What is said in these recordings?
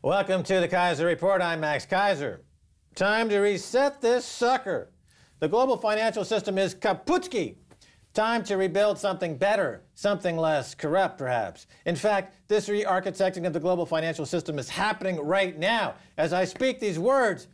Welcome to the Keiser Report. I'm Max Keiser. Time to reset this sucker. The global financial system is kaputski. Time to rebuild something better, something less corrupt, perhaps. In fact, this re-architecting of the global financial system is happening right now. As I speak these words,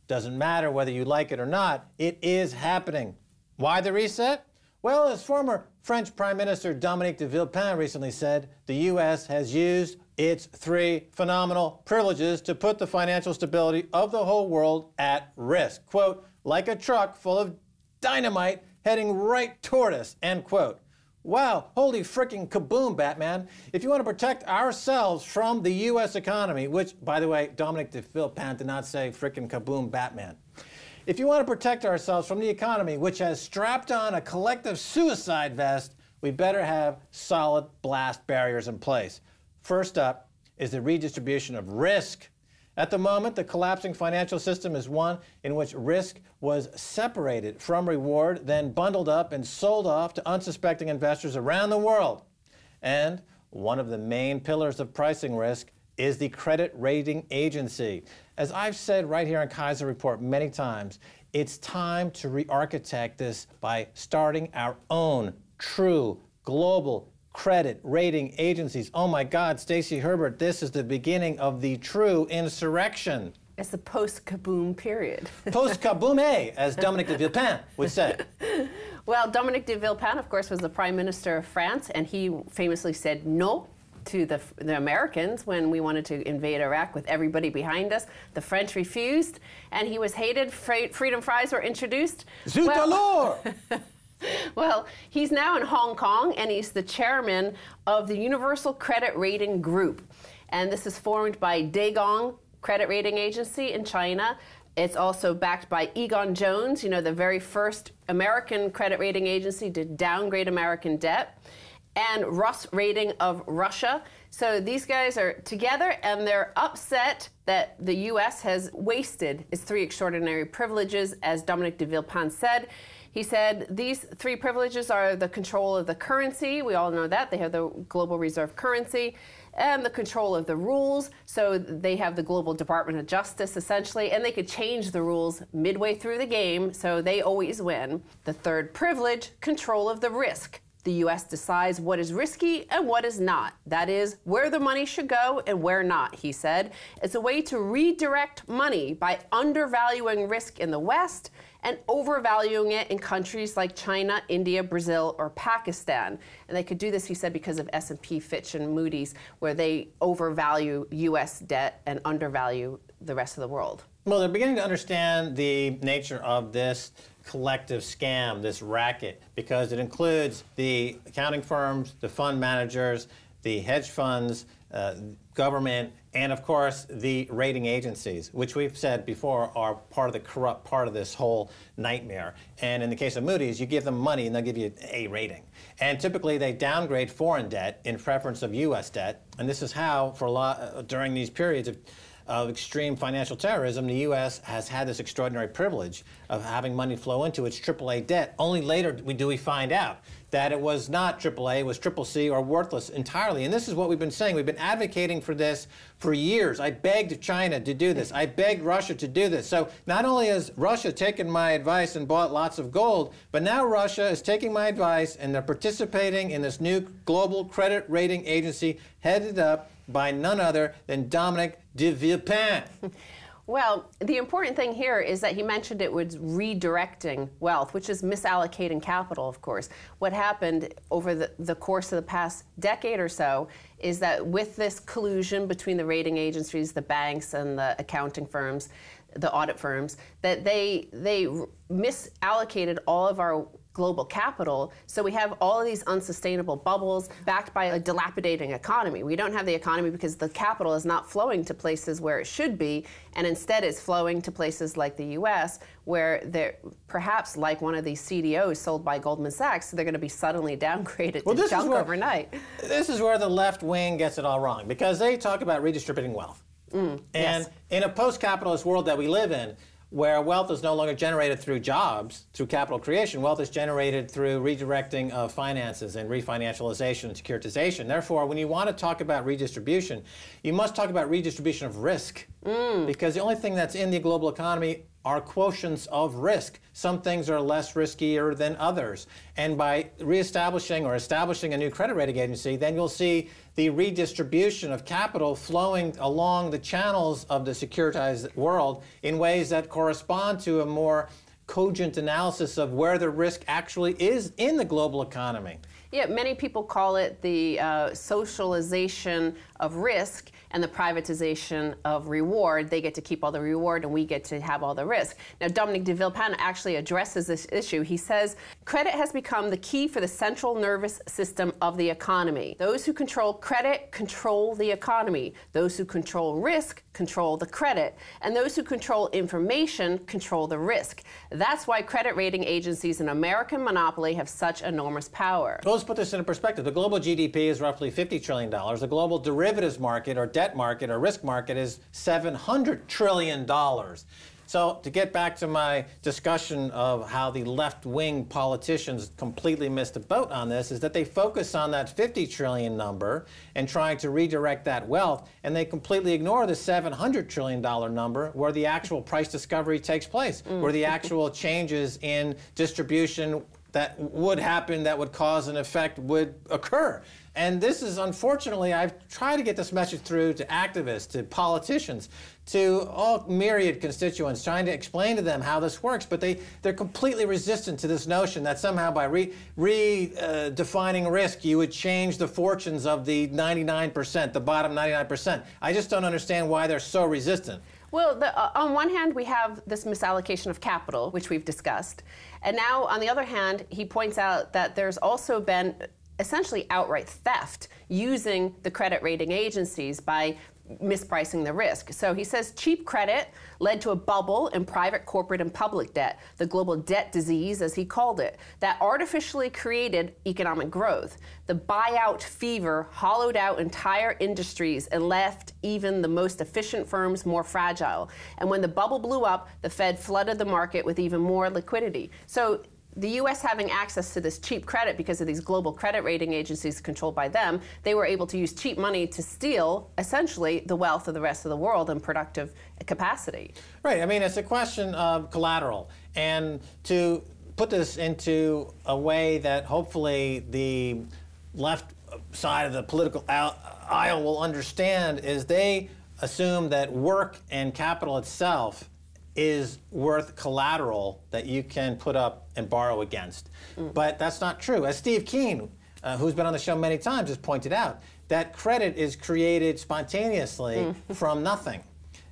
doesn't matter whether you like it or not, it is happening. Why the reset? Well, as former French Prime Minister Dominique de Villepin recently said, the U.S. has used its three phenomenal privileges to put the financial stability of the whole world at risk. Quote, like a truck full of dynamite heading right toward us, end quote. Wow, holy frickin' kaboom, Batman. If you want to protect ourselves from the U.S. economy, which, by the way, Dominique de Villepin did not say frickin' kaboom, Batman. If you want to protect ourselves from the economy, which has strapped on a collective suicide vest, we better have solid blast barriers in place. First up is the redistribution of risk. At the moment, the collapsing financial system is one in which risk was separated from reward, then bundled up and sold off to unsuspecting investors around the world. And one of the main pillars of pricing risk is the credit rating agency. As I've said right here on Keiser Report many times, it's time to re-architect this by starting our own true global credit rating agencies. Oh my God, Stacy Herbert, this is the beginning of the true insurrection. It's the post-kaboom period. Post-kaboom, as Dominique de Villepin would say. Well, Dominique de Villepin, of course, was the Prime Minister of France, and he famously said no to the Americans when we wanted to invade Iraq with everybody behind us. The French refused, and he was hated. Freedom fries were introduced. Zut alors! Well, he's now in Hong Kong, and he's the chairman of the Universal Credit Rating Group. And this is formed by Daegong Credit Rating Agency in China. It's also backed by Egan-Jones, you know, the very first American credit rating agency to downgrade American debt, and Rus Rating of Russia. So these guys are together, and they're upset that the U.S. has wasted its three extraordinary privileges, as Dominique de Villepin said. He said these three privileges are the control of the currency. We all know that. They have the global reserve currency, and the control of the rules. So they have the global Department of Justice, essentially, and they could change the rules midway through the game, so they always win. The third privilege, control of the risk. The U.S. decides what is risky and what is not. That is, where the money should go and where not, he said. It's a way to redirect money by undervaluing risk in the West and overvaluing it in countries like China, India, Brazil, or Pakistan. And they could do this, he said, because of S&P, Fitch, and Moody's, where they overvalue U.S. debt and undervalue the rest of the world. Well, they're beginning to understand the nature of this collective scam, this racket, because it includes the accounting firms, the fund managers, the hedge funds, government, and of course the rating agencies, which we've said before are part of the corrupt part of this whole nightmare. And in the case of Moody's, you give them money and they'll give you an A rating. And typically they downgrade foreign debt in preference of U.S. debt. And this is how, for a lot, during these periods of extreme financial terrorism, the U.S. has had this extraordinary privilege of having money flow into its AAA debt. Only later do we find out that it was not AAA, it was CCC or worthless entirely. And this is what we've been saying. We've been advocating for this for years. I begged China to do this. I begged Russia to do this. So not only has Russia taken my advice and bought lots of gold, but now Russia is taking my advice and they're participating in this new global credit rating agency headed up by none other than Dominique de Villepin. Well, the important thing here is that he mentioned it was redirecting wealth, which is misallocating capital, of course. What happened over the course of the past decade or so is that with this collusion between the rating agencies, the banks, and the accounting firms, the audit firms, that they misallocated all of our global capital, so we have all of these unsustainable bubbles backed by a dilapidating economy. We don't have the economy because the capital is not flowing to places where it should be, and instead it's flowing to places like the U.S., where they're perhaps like one of these CDOs sold by Goldman Sachs, they're going to be suddenly downgraded to junk overnight. This is where the left wing gets it all wrong, because they talk about redistributing wealth. And yes. in a post-capitalist world that we live in, where wealth is no longer generated through jobs, through capital creation. Wealth is generated through redirecting of finances and refinancialization and securitization. Therefore, when you want to talk about redistribution, you must talk about redistribution of risk. Because the only thing that's in the global economy are quotients of risk. Some things are less riskier than others. And by reestablishing or establishing a new credit rating agency, then you'll see the redistribution of capital flowing along the channels of the securitized world in ways that correspond to a more cogent analysis of where the risk actually is in the global economy. Yeah, many people call it the socialization of risk and the privatization of reward. They get to keep all the reward and we get to have all the risk. Now, Dominique de Villepin actually addresses this issue. He says, credit has become the key for the central nervous system of the economy. Those who control credit control the economy. Those who control risk control the credit. And those who control information control the risk. That's why credit rating agencies, an American monopoly, have such enormous power. Well, let's put this into perspective. The global GDP is roughly $50 trillion. The global derivatives market or debt market or risk market is $700 trillion. So to get back to my discussion of how the left-wing politicians completely missed the boat on this, is that they focus on that 50 trillion number and trying to redirect that wealth, and they completely ignore the $700 trillion number where the actual price discovery takes place, where the actual changes in distribution that would happen, that would cause an effect, would occur. And this is, unfortunately, I've tried to get this message through to activists, to politicians, to all myriad constituents, trying to explain to them how this works, but they're completely resistant to this notion that somehow by redefining risk, you would change the fortunes of the 99%, the bottom 99%. I just don't understand why they're so resistant. Well, on one hand, we have this misallocation of capital, which we've discussed. And now, on the other hand, he points out that there's also been essentially outright theft using the credit rating agencies by mispricing the risk. So he says cheap credit led to a bubble in private, corporate, and public debt, the global debt disease, as he called it, that artificially created economic growth. The buyout fever hollowed out entire industries and left even the most efficient firms more fragile. And when the bubble blew up, the Fed flooded the market with even more liquidity. So the U.S. having access to this cheap credit because of these global credit rating agencies controlled by them, they were able to use cheap money to steal, essentially, the wealth of the rest of the world in productive capacity. Right. I mean, it's a question of collateral. And to put this into a way that hopefully the left side of the political aisle will understand is they assume that work and capital itself is worth collateral that you can put up and borrow against. But that's not true. As Steve Keen, who's been on the show many times, has pointed out, that credit is created spontaneously from nothing.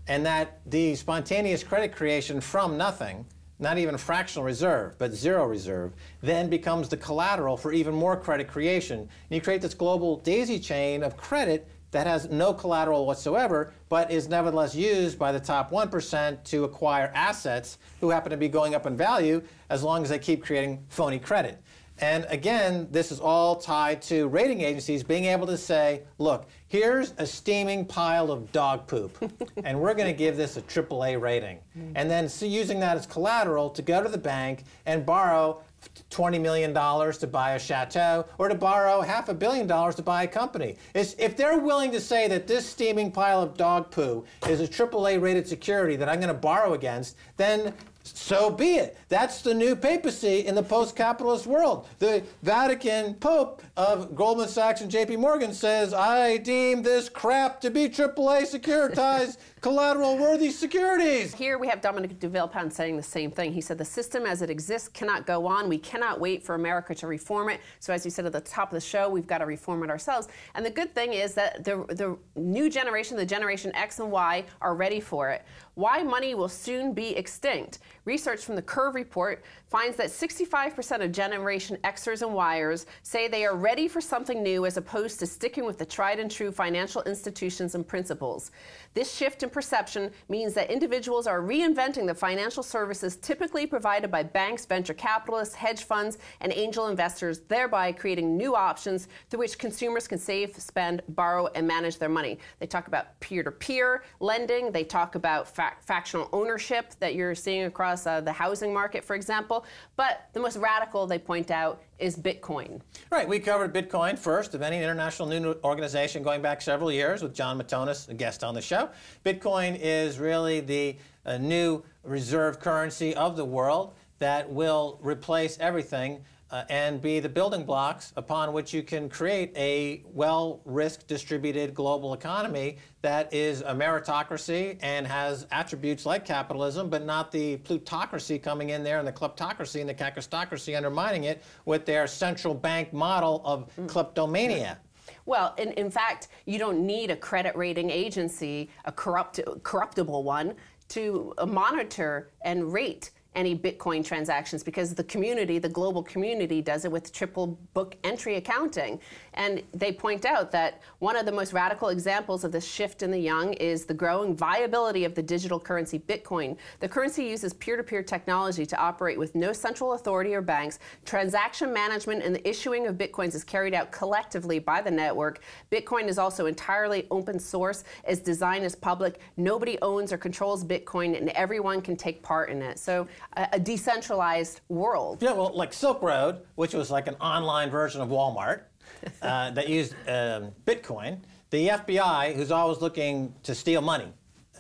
And that the spontaneous credit creation from nothing, not even fractional reserve, but zero reserve, then becomes the collateral for even more credit creation. And you create this global daisy chain of credit that has no collateral whatsoever, but is nevertheless used by the top 1% to acquire assets who happen to be going up in value as long as they keep creating phony credit. And again, this is all tied to rating agencies being able to say, look, here's a steaming pile of dog poop, and we're going to give this a AAA rating. And then using that as collateral to go to the bank and borrow $20 million to buy a chateau, or to borrow $500 million to buy a company. If they're willing to say that this steaming pile of dog poo is a AAA rated security that I'm going to borrow against, then so be it. That's the new papacy in the post-capitalist world. The Vatican Pope of Goldman Sachs and JP Morgan says, I deem this crap to be AAA securitized collateral-worthy securities. Here we have Dominique de Villepin saying the same thing. He said the system as it exists cannot go on. We cannot wait for America to reform it. So as you said at the top of the show, we've got to reform it ourselves. And the good thing is that the new generation, the Generation X and Y, are ready for it. Why money will soon be extinct. Research from the Keiser Report finds that 65% of Generation Xers and Yers say they are ready for something new as opposed to sticking with the tried and true financial institutions and principles. This shift in perception means that individuals are reinventing the financial services typically provided by banks, venture capitalists, hedge funds, and angel investors, thereby creating new options through which consumers can save, spend, borrow, and manage their money. They talk about peer-to-peer lending. They talk about fractional ownership that you're seeing across the housing market, for example. But the most radical, they point out, is Bitcoin. Right, we covered Bitcoin first of any international news organization going back several years with John Matonis, a guest on the show. Bitcoin is really the new reserve currency of the world that will replace everything and be the building blocks upon which you can create a well-risk distributed global economy that is a meritocracy and has attributes like capitalism, but not the plutocracy coming in there and the kleptocracy and the kakistocracy undermining it with their central bank model of kleptomania. Well, in fact, you don't need a credit rating agency, a corruptible one, to monitor and rate any Bitcoin transactions, because the community, the global community, does it with triple book entry accounting. And they point out that one of the most radical examples of this shift in the young is the growing viability of the digital currency Bitcoin. The currency uses peer-to-peer technology to operate with no central authority or banks. Transaction management and the issuing of Bitcoins is carried out collectively by the network. Bitcoin is also entirely open source. Its design is public. Nobody owns or controls Bitcoin, and everyone can take part in it. So a decentralized world. Yeah, well, like Silk Road, which was like an online version of Walmart that used Bitcoin. The FBI, who's always looking to steal money,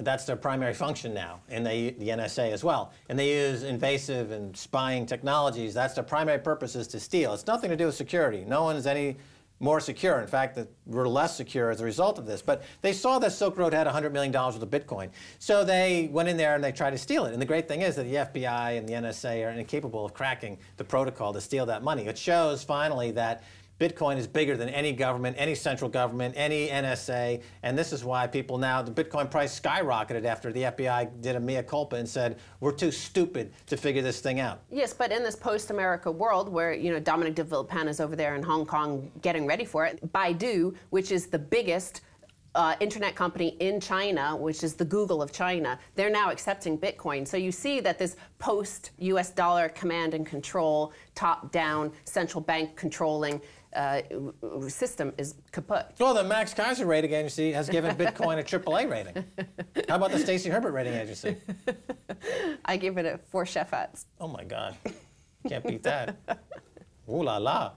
that's their primary function now, and the NSA as well. And they use invasive and spying technologies. That's their primary purpose, is to steal. It's nothing to do with security. No one is any more secure. In fact, that we're less secure as a result of this. But they saw that Silk Road had $100 million worth of Bitcoin. So they went in there and they tried to steal it. And the great thing is that the FBI and the NSA are incapable of cracking the protocol to steal that money. It shows finally that Bitcoin is bigger than any government, any central government, any NSA, and this is why people now, the Bitcoin price skyrocketed after the FBI did a mea culpa and said, we're too stupid to figure this thing out. Yes, but in this post-America world where, Dominic de Villepin is over there in Hong Kong getting ready for it, Baidu, which is the biggest internet company in China, which is the Google of China, they're now accepting Bitcoin. So you see that this post-US dollar command and control, top-down, central bank controlling system is kaput. Well, the Max Keiser rating agency has given Bitcoin a AAA rating. How about the Stacy Herbert rating agency? I give it a 4 chef hats. Oh my God, can't beat that. Ooh la la,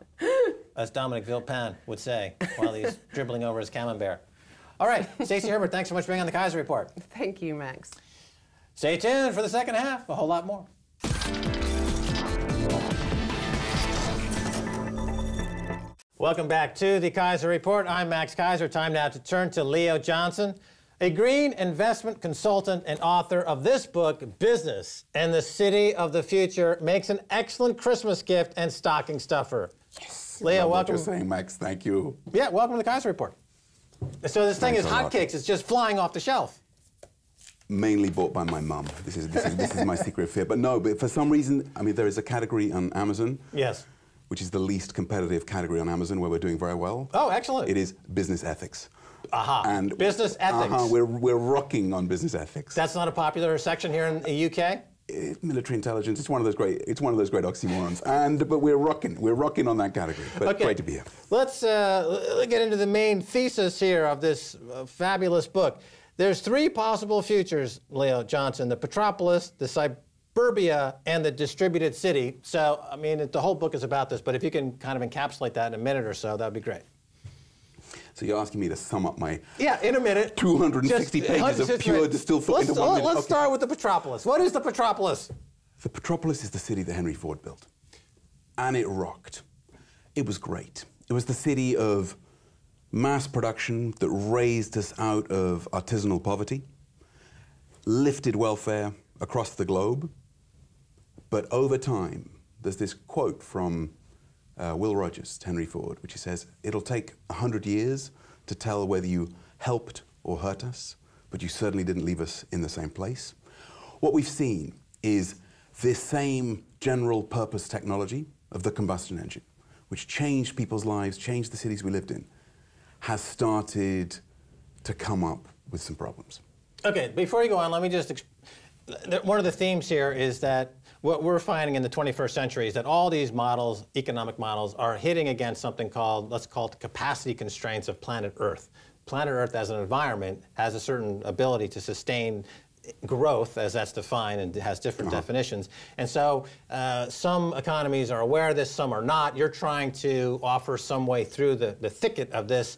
as Dominic Villepin would say while he's dribbling over his camembert. All right, Stacy Herbert, thanks so much for being on the Keiser Report. Thank you, Max. Stay tuned for the second half, a whole lot more. Welcome back to the Keiser Report. I'm Max Keiser. Time now to turn to Leo Johnson, a green investment consultant and author of this book, Business and the City of the Future. Makes an excellent Christmas gift and stocking stuffer. Yes. Leo, welcome. What you're saying, Max. Thank you. Yeah, welcome to the Keiser Report. So this thing is hotcakes. It's just flying off the shelf. Mainly bought by my mum. This is my secret fear. But no, but for some reason, I mean, there is a category on Amazon. Yes. Which is the least competitive category on Amazon, where we're doing very well. Oh, excellent. It is business ethics. Aha. And business ethics. We're rocking on business ethics. That's not a popular section here in the UK? Military intelligence. It's one of those great oxymorons. But we're rocking on that category. But okay. Great to be here. Let's get into the main thesis here of this fabulous book. There's 3 possible futures, Leo Johnson: the Petropolis, the Cyburbia, and the distributed city. So, I mean, the whole book is about this, but if you can kind of encapsulate that in a minute or so, that would be great. So you're asking me to sum up my in a minute 260 pages of pure distilled thought into 1 minute. Let's start with the Petropolis. What is the Petropolis? The Petropolis is the city that Henry Ford built. And it rocked. It was great. It was the city of mass production that raised us out of artisanal poverty, lifted welfare across the globe. But over time, there's this quote from Will Rogers, Henry Ford, which he says, it'll take 100 years to tell whether you helped or hurt us, but you certainly didn't leave us in the same place. What we've seen is this same general purpose technology of the combustion engine, which changed people's lives, changed the cities we lived in, has started to come up with some problems. Okay, before you go on, let me just, one of the themes here is that what we're finding in the 21st century is that all these models, economic models, are hitting against something called, let's call it the capacity constraints of planet Earth. Planet Earth as an environment has a certain ability to sustain growth, as that's defined, and has different definitions. And so some economies are aware of this, some are not. You're trying to offer some way through the thicket of this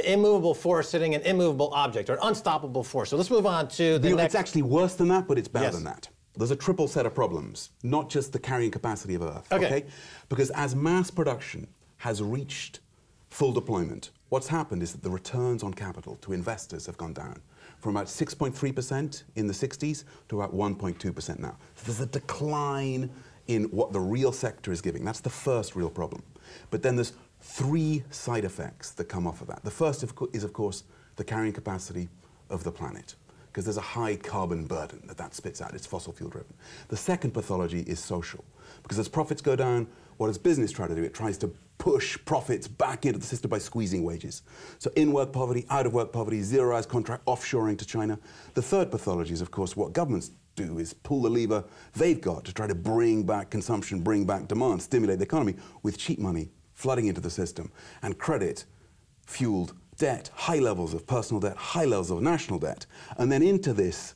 immovable force hitting an immovable object, or unstoppable force. So let's move on to the next. It's actually worse than that, but it's better than that. There's a triple set of problems, not just the carrying capacity of Earth. Okay? Because as mass production has reached full deployment, what's happened is that the returns on capital to investors have gone down from about 6.3% in the 60s to about 1.2% now. So there's a decline in what the real sector is giving. That's the first real problem. But then there's three side effects that come off of that. The first is, of course, the carrying capacity of the planet, because there's a high carbon burden that spits out. It's fossil fuel driven. The second pathology is social, because as profits go down, what does business try to do? It tries to push profits back into the system by squeezing wages. So in-work poverty, out-of-work poverty, zero-hours contract, offshoring to China. The third pathology is, of course, what governments do is pull the lever they've got to try to bring back consumption, bring back demand, stimulate the economy with cheap money flooding into the system, and credit-fueled debt, high levels of personal debt, high levels of national debt. And then into this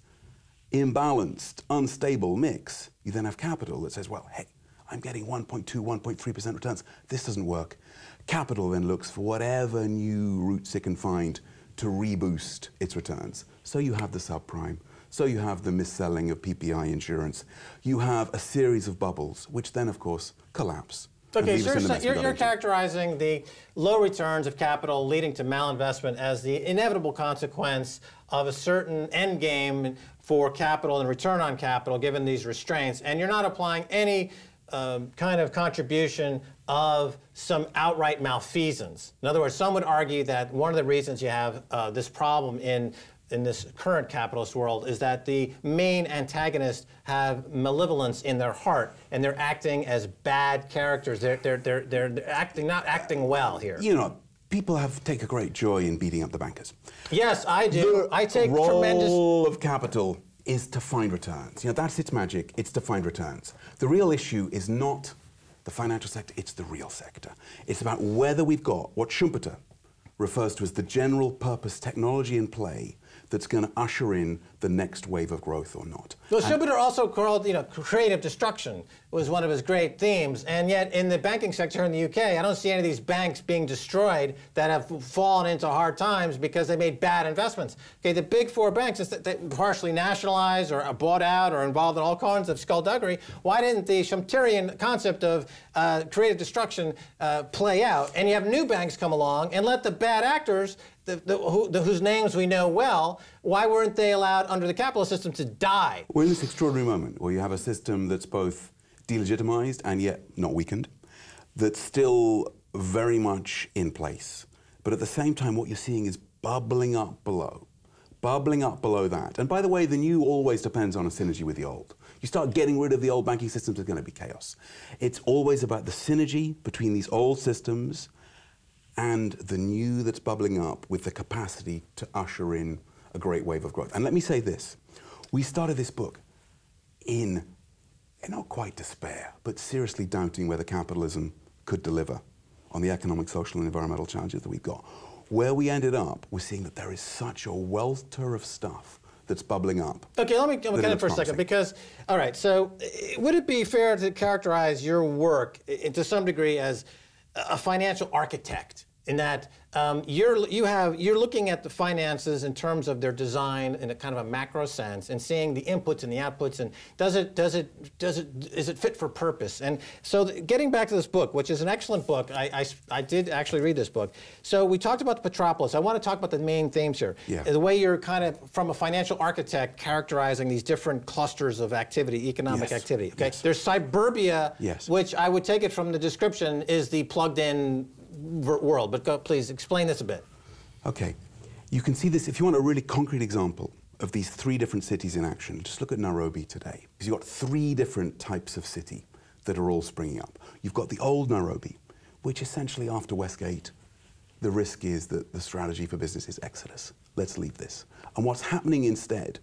imbalanced, unstable mix, you then have capital that says, well, hey, I'm getting 1.2, 1.3% returns. This doesn't work. Capital then looks for whatever new routes it can find to reboost its returns. So you have the subprime. So you have the mis-selling of PPI insurance. You have a series of bubbles, which then, of course, collapse. Okay, so you're characterizing the low returns of capital leading to malinvestment as the inevitable consequence of a certain end game for capital and return on capital, given these restraints, and you're not applying any kind of contribution of some outright malfeasance. In other words, some would argue that one of the reasons you have this problem in this current capitalist world is that the main antagonists have malevolence in their heart, and they're acting as bad characters. They're acting, not acting well here. You know, people take a great joy in beating up the bankers. Yes, I do. I take tremendous. The role of capital is to find returns. You know, that's its magic. It's to find returns. The real issue is not the financial sector, it's the real sector. It's about whether we've got what Schumpeter refers to as the general purpose technology in play that's going to usher in the next wave of growth or not. Well, Schumpeter also called, creative destruction was one of his great themes, and yet in the banking sector in the UK, I don't see any of these banks being destroyed that have fallen into hard times because they made bad investments. Okay, the big four banks, they partially nationalized or bought out or involved in all kinds of skullduggery. Why didn't the Schumpeterian concept of creative destruction play out? And you have new banks come along and let the bad actors, whose names we know well, why weren't they allowed under the capitalist system to die? We're in this extraordinary moment where you have a system that's both delegitimized and yet not weakened, that's still very much in place. But at the same time, what you're seeing is bubbling up below that. And by the way, the new always depends on a synergy with the old. You start getting rid of the old banking systems, there's going to be chaos. It's always about the synergy between these old systems and the new that's bubbling up with the capacity to usher in a great wave of growth. And let me say this. We started this book in not quite despair, but seriously doubting whether capitalism could deliver on the economic, social, and environmental challenges that we've got. Where we ended up, we're seeing that there is such a welter of stuff that's bubbling up. Okay, let me get in for a second, because, all right, so would it be fair to characterize your work to some degree as a financial architect, in that you're looking at the finances in terms of their design in a kind of a macro sense, and seeing the inputs and the outputs, and is it fit for purpose? And so getting back to this book, which is an excellent book, I did actually read this book. So we talked about the Petropolis. I want to talk about the main themes here. Yeah. The way you're kind of, from a financial architect, characterizing these different clusters of activity, economic activity. Okay. Yes. There's Cyburbia, yes, which I would take it from the description is the plugged-in world, but please explain this a bit. Okay, you can see this, if you want a really concrete example of these three different cities in action, just look at Nairobi today. Because you've got three different types of city that are all springing up. You've got the old Nairobi, which essentially after Westgate, the risk is that the strategy for business is exodus. Let's leave this. And what's happening instead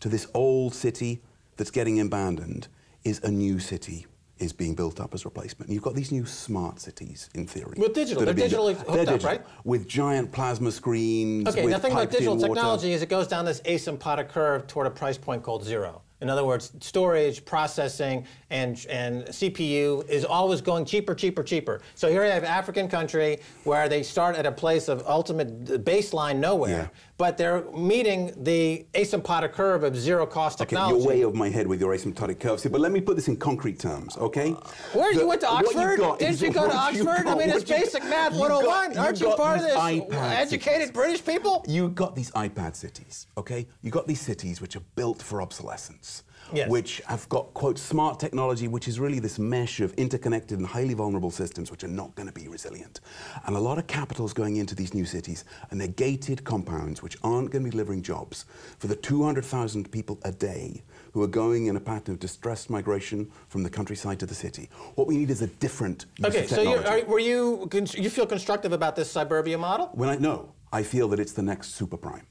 to this old city that's getting abandoned is a new city is being built up as replacement. And you've got these new smart cities, in theory. With digital, they're digitally hooked up, right? With giant plasma screens, okay, with the thing about digital technology water. is it goes down this asymptotic curve toward a price point called zero. In other words, storage, processing, and CPU is always going cheaper, cheaper, cheaper. So here you have an African country where they start at a place of ultimate baseline nowhere, but they're meeting the asymptotic curve of zero cost technology. Okay, you're way over my head with your asymptotic curves here, but let me put this in concrete terms, okay? You went to Oxford? Didn't you go to Oxford? I mean, it's basic math 101. Aren't you part of this educated British people? You got these iPad cities, okay? You got these cities which are built for obsolescence. Yes. Which have got, quote, smart technology, which is really this mesh of interconnected and highly vulnerable systems which are not going to be resilient. And a lot of capital is going into these new cities, and they're gated compounds which aren't going to be delivering jobs for the 200,000 people a day who are going in a pattern of distressed migration from the countryside to the city. What we need is a different use of technology. So you feel constructive about this Cyburbia model? No, I feel that it's the next super prime.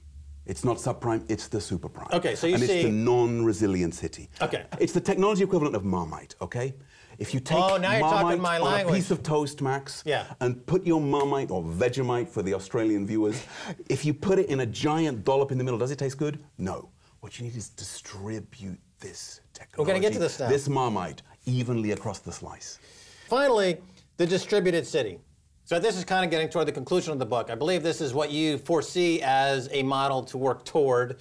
It's not subprime, it's the superprime. Okay, so you and see... it's the non-resilient city. Okay. It's the technology equivalent of Marmite, okay? If you take now you're talking Marmite my on language. a piece of toast, Max, and put your Marmite, or Vegemite for the Australian viewers, if you put it in a giant dollop in the middle, does it taste good? No. What you need is distribute this technology, we're going to get to this now. This Marmite, evenly across the slice. Finally, the distributed city. So this is kind of getting toward the conclusion of the book. I believe this is what you foresee as a model to work toward.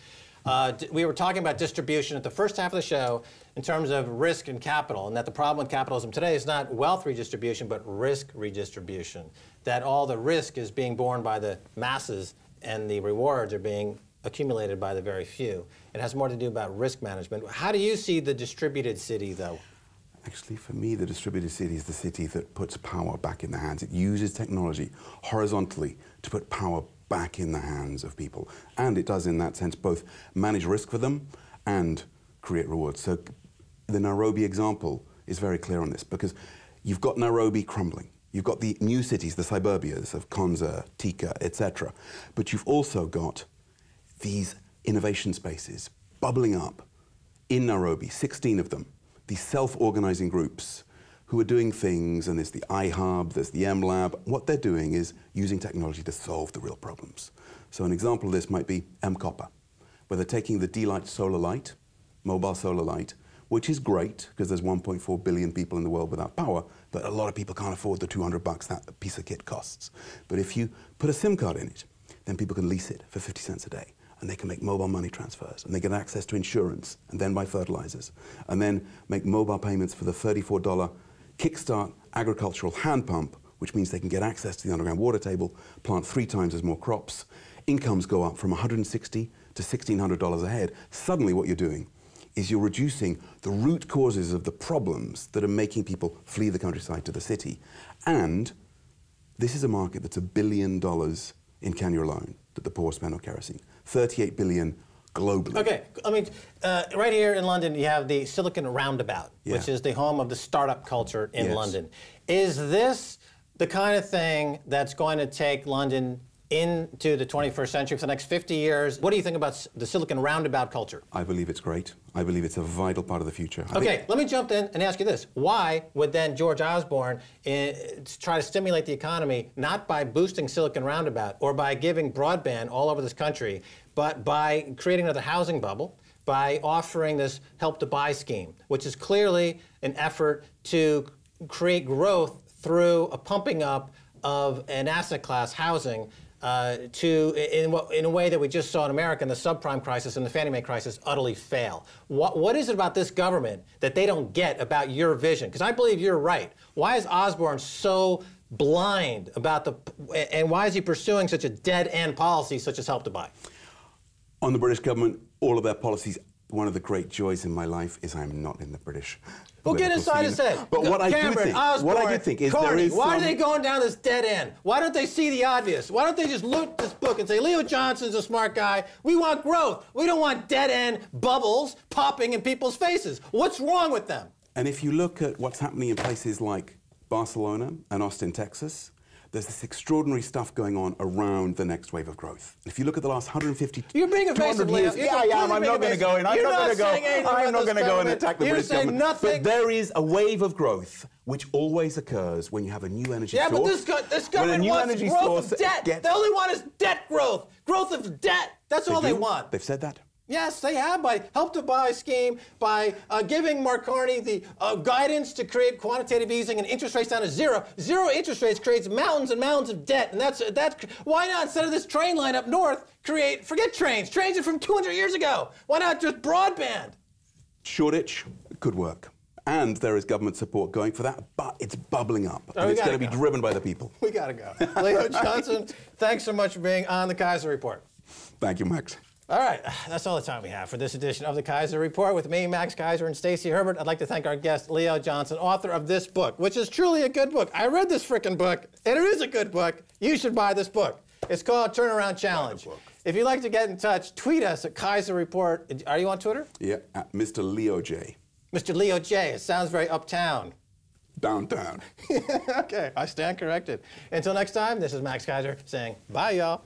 We were talking about distribution at the first half of the show in terms of risk and capital, and that the problem with capitalism today is not wealth redistribution, but risk redistribution. That all the risk is being borne by the masses and the rewards are being accumulated by the very few. It has more to do about risk management. How do you see the distributed city, though? Actually, for me, the distributed city is the city that puts power back in the hands. It uses technology horizontally to put power back in the hands of people. And it does, in that sense, both manage risk for them and create rewards. So the Nairobi example is very clear on this, because you've got Nairobi crumbling. You've got the new cities, the Cyburbias of Konza, Thika, etc. But you've also got these innovation spaces bubbling up in Nairobi, 16 of them. These self-organizing groups who are doing things, and there's the iHub, there's the MLab. What they're doing is using technology to solve the real problems. So an example of this might be M-Copper, where they're taking the D-Light solar light, mobile solar light, which is great because there's 1.4 billion people in the world without power, but a lot of people can't afford the $200 that piece of kit costs. But if you put a SIM card in it, then people can lease it for 50 cents a day. And they can make mobile money transfers, and they get access to insurance, and then buy fertilizers, and then make mobile payments for the $34 Kickstart agricultural hand pump, which means they can get access to the underground water table, plant 3 times as more crops. Incomes go up from $160 to $1,600 a head. Suddenly what you're doing is you're reducing the root causes of the problems that are making people flee the countryside to the city. And this is a market that's $1 billion in Kenya alone that the poor spend on kerosene. 38 billion globally. Okay, I mean, right here in London, you have the Silicon Roundabout, which is the home of the startup culture in London. Is this the kind of thing that's going to take London into the 21st century for the next 50 years? What do you think about the Silicon Roundabout culture? I believe it's great. I believe it's a vital part of the future. Okay, let me jump in and ask you this. Why would then George Osborne try to stimulate the economy, not by boosting Silicon Roundabout or by giving broadband all over this country, but by creating another housing bubble, by offering this Help to Buy scheme, which is clearly an effort to create growth through a pumping up of an asset class, housing, in a way that we just saw in America in the subprime crisis and the Fannie Mae crisis utterly fail. What is it about this government that they don't get about your vision? Because I believe you're right. Why is Osborne so blind about and why is he pursuing such a dead-end policy such as Help to Buy? On the British government, all of their policies one of the great joys in my life is I'm not in the British. Well, get inside his head. But what I do think is Carney, there is why are they going down this dead end? Why don't they see the obvious? Why don't they just loot this book and say, Leo Johnson's a smart guy. We want growth. We don't want dead end bubbles popping in people's faces. What's wrong with them? And if you look at what's happening in places like Barcelona and Austin, Texas, there's this extraordinary stuff going on around the next wave of growth. If you look at the last 150 You're being evasive, Leo. yeah, I'm not going to go in. I'm not going to go and attack the British government. Nothing. But there is a wave of growth which always occurs when you have a new energy source. Yeah, but this government wants growth of debt. They only want is debt growth. Growth of debt. That's all they want. They've said that. Yes, they have, by Help to Buy scheme, by giving Mark Carney the guidance to create quantitative easing and interest rates down to zero. Zero interest rates creates mountains and mountains of debt, and that's why not, instead of this train line up north, forget trains. Trains are from 200 years ago. Why not just broadband? Shoreditch could work. And there is government support going for that, but it's bubbling up. And it's going to be driven by the people. We got to go. Leo Johnson, thanks so much for being on the Keiser Report. Thank you, Max. All right, that's all the time we have for this edition of the Keiser Report with me, Max Keiser, and Stacy Herbert. I'd like to thank our guest, Leo Johnson, author of this book, which is truly a good book. I read this frickin' book, and it is a good book. You should buy this book. It's called Turnaround Challenge. If you'd like to get in touch, tweet us at Keiser Report. Are you on Twitter? Yeah, at Mr. Leo J. Mr. Leo J. It sounds very uptown. Downtown. Okay, I stand corrected. Until next time, this is Max Keiser saying bye, y'all.